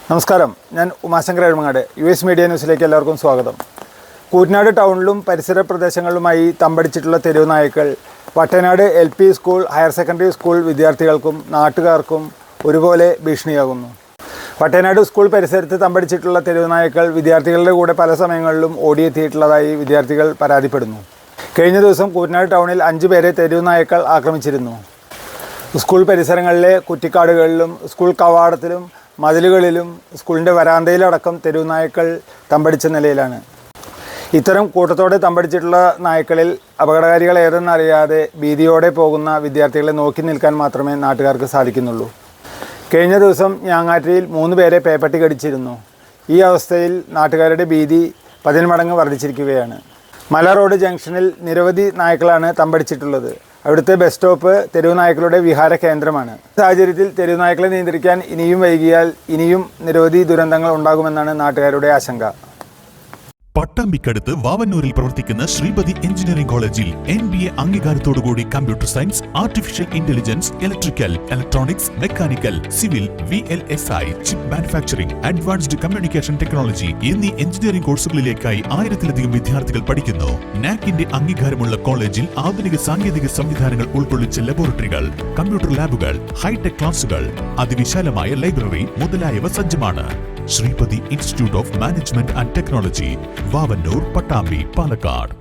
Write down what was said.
നമസ്കാരം, ഞാൻ Umashankar Ezhumangad. US media ന്യൂസിലേക്ക് എല്ലാവർക്കും സ്വാഗതം. കൂറ്റനാട് ടൗണിലും പരിസര പ്രദേശങ്ങളിലുമായി തമ്പടിച്ചിട്ടുള്ള തെരുവ് നായ്ക്കൾ Vattanad LP school, higher secondary school വിദ്യാർത്ഥികൾക്കും നാട്ടുകാർക്കും ഒരുപോലെ ഭീഷണിയാകുന്നു. വട്ടനാട് സ്കൂൾ പരിസരത്ത് തമ്പടിച്ചിട്ടുള്ള തെരുവ് നായ്ക്കൾ വിദ്യാർത്ഥികളുടെ കൂടെ പല സമയങ്ങളിലും ഓടിയെത്തിയിട്ടുള്ളതായി വിദ്യാർത്ഥികൾ പരാതിപ്പെടുന്നു. കഴിഞ്ഞ ദിവസം കൂറ്റനാട് ടൗണിൽ 5 പേരെ തെരുവ് നായ്ക്കൾ ആക്രമിച്ചിരുന്നു. സ്കൂൾ പരിസരങ്ങളിലെ കുറ്റിക്കാടുകളിലും സ്കൂൾ കവാടത്തിലും മതിലുകളിലും സ്കൂളിൻ്റെ വരാന്തയിലടക്കം തെരുവ് നായ്ക്കൾ തമ്പടിച്ച നിലയിലാണ്. ഇത്തരം കൂട്ടത്തോടെ തമ്പടിച്ചിട്ടുള്ള നായ്ക്കളിൽ അപകടകാരികൾ ഏതെന്നറിയാതെ ഭീതിയോടെ പോകുന്ന വിദ്യാർത്ഥികളെ നോക്കി നിൽക്കാൻ മാത്രമേ നാട്ടുകാർക്ക് സാധിക്കുന്നുള്ളൂ. കഴിഞ്ഞ ദിവസം ഞാങ്ങാറ്റിൽ 3 പേരെ പേപ്പട്ടി കടിച്ചിരുന്നു. ഈ അവസ്ഥയിൽ നാട്ടുകാരുടെ ഭീതി 10 മടങ്ങ് വർദ്ധിച്ചിരിക്കുകയാണ്. മല റോഡ് ജംഗ്ഷനിൽ നിരവധി നായ്ക്കളാണ് തമ്പടിച്ചിട്ടുള്ളത്. അവിടുത്തെ ബസ് സ്റ്റോപ്പ് തെരുവ് നായ്ക്കളുടെ വിഹാര കേന്ദ്രമാണ്. സാഹചര്യത്തിൽ തെരുവ് നായ്ക്കളെ നിയന്ത്രിക്കാൻ ഇനിയും വൈകിയാൽ ഇനിയും നിരവധി ദുരന്തങ്ങൾ ഉണ്ടാകുമെന്നാണ് നാട്ടുകാരുടെ ആശങ്ക. പട്ടാമ്പിക്കടുത്ത് വാവന്നൂരിൽ പ്രവർത്തിക്കുന്ന ശ്രീപതി എഞ്ചിനീയറിംഗ് കോളേജിൽ MBA അംഗീകാരത്തോടുകൂടി computer science, artificial intelligence, electrical, electronics, mechanical, civil, VLSI, chip manufacturing, advanced communication technology എന്നീ എഞ്ചിനീയറിംഗ് കോഴ്സുകളിലേക്കായി 1000-ലധികം വിദ്യാർത്ഥികൾ പഠിക്കുന്നു. നാക്കിന്റെ അംഗീകാരമുള്ള കോളേജിൽ ആധുനിക സാങ്കേതിക സംവിധാനങ്ങൾ ഉൾക്കൊള്ളിച്ച ലബോറട്ടറികൾ, കമ്പ്യൂട്ടർ ലാബുകൾ, ഹൈടെക് ക്ലാസുകൾ, അതിവിശാലമായ ലൈബ്രറി മുതലായവ സജ്ജമാണ്. Sreepathi institute of management and technology, Vavanoor, Pattambi, Palakkad.